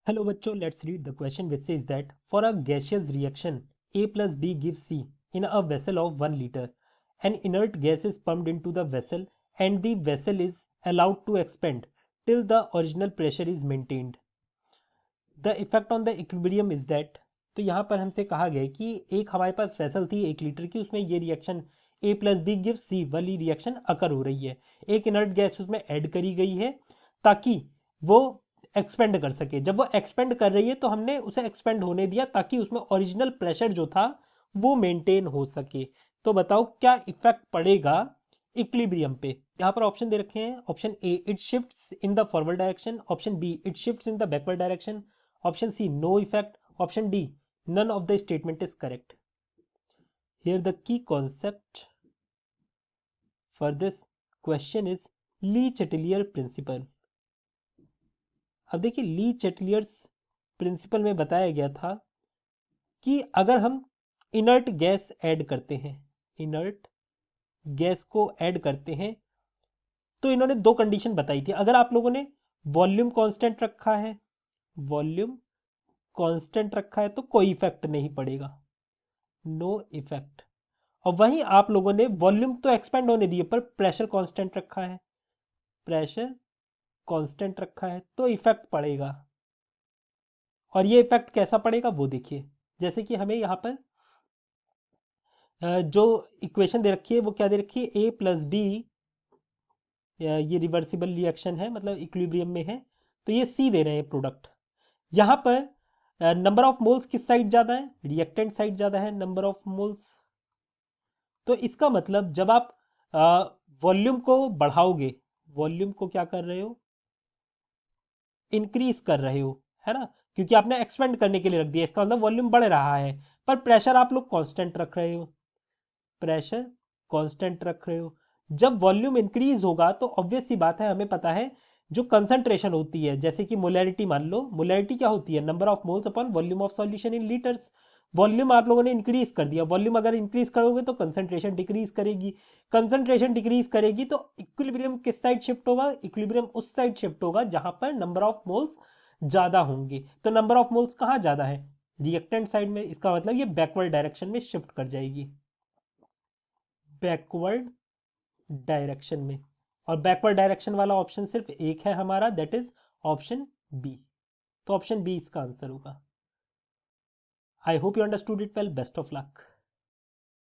Hello bachcho, let's read the question which says that for a gaseous reaction A plus B gives C in a vessel of 1 liter. An inert gas is pumped into the vessel and the vessel is allowed to expand till the original pressure is maintained. The effect on the equilibrium is that, तो यहाँ पर हमसे कहा गया है कि एक हमारे पास वेसल थी 1 लीटर की, उसमें ये reaction A plus B give C वाली रिएक्शन अकर हो रही है। एक इनर्ट गैस उसमें ऐड करी गई है ताकि वो एक्सपेंड कर सके। जब वो एक्सपेंड कर रही है तो हमने उसे एक्सपेंड होने दिया ताकि उसमें ओरिजिनल प्रेशर जो था वो मेंटेन हो सके। तो बताओ क्या इफेक्ट पड़ेगा इक्विलिब्रियम पे। यहाँ पर ऑप्शन दे रखे हैं। Option A, it shifts in the forward direction. Option B, it shifts in the backward direction. Option C, no effect. Option D, none of the statement is correct. Here the key concept for this question is Le Chatelier principle. अब देखिए, ली चेटलियर्स principal में बताया गया था कि अगर हम inert gas add करते हैं, इनर्ट गैस को ऐड करते हैं, तो इन्होंने दो कंडीशन बताई थी। अगर आप लोगों ने वॉल्यूम कांस्टेंट रखा है, वॉल्यूम कांस्टेंट रखा है तो कोई इफेक्ट नहीं पड़ेगा, नो इफेक्ट। और वहीं आप लोगों ने वॉल्यूम तो एक्सपेंड होने दिए पर प्रेशर कांस्टेंट रखा है, प्रेशर कांस्टेंट रखा है तो इफेक्ट पड़ेगा। और ये इफेक्ट कैसा पड़ेगा वो देखिए। जैसे कि हमें यहाँ पर जो इक्वेशन दे रखी है वो क्या दे रखी है, ए प्लस बी, ये रिवर्सिबल रिएक्शन है, मतलब इक्विलिब्रियम में है, तो ये सी दे रहे हैं प्रोडक्ट। यहाँ पर नंबर ऑफ मोल्स किस साइड ज़्यादा है, रिएक्टेंट साइड ज़्यादा है नंबर ऑफ मोल्स। तो इसका मतलब जब आप वॉल्यूम को बढ़ाओगे, वॉल्यूम को क्या कर रहे हो, इंक्रीज कर रहे हो, है ना, क्योंकि आपने एक्सपेंड करने के लिए रख दिया, इसका मतलब वॉल्यूम बढ़ रहा है, पर प्रेशर आप लोग कांस्टेंट रख रहे हो, प्रेशर कांस्टेंट रख रहे हो। जब वॉल्यूम इंक्रीज होगा तो ऑब्वियस सी बात है, हमें पता है जो कंसंट्रेशन होती है, जैसे कि मोलैरिटी, मान लो मोलैरिटी क्या होती है, number of moles upon volume of solution in litres. Volume आप लोगों ने इंक्रीज कर दिया, वॉल्यूम अगर इंक्रीज करोगे तो कंसंट्रेशन डिक्रीज करेगी, कंसंट्रेशन डिक्रीज करेगी तो इक्विलिब्रियम किस साइड शिफ्ट होगा, इक्विलिब्रियम उस साइड शिफ्ट होगा जहां पर नंबर ऑफ मोल्स ज्यादा होंगे। तो नंबर ऑफ मोल्स कहाँ ज्यादा है, रिएक्टेंट साइड में, इसका मतलब ये बैकवर्ड डायरेक्शन में शिफ्ट कर जाएगी, बैकवर्ड डायरेक्शन में। और बैकवर्ड डायरेक्शन वाला ऑप्शन सिर्फ एक है हमारा, दैट इज ऑप्शन बी। तो ऑप्शन बी इसका आंसर होगा। I hope you understood it well, best of luck.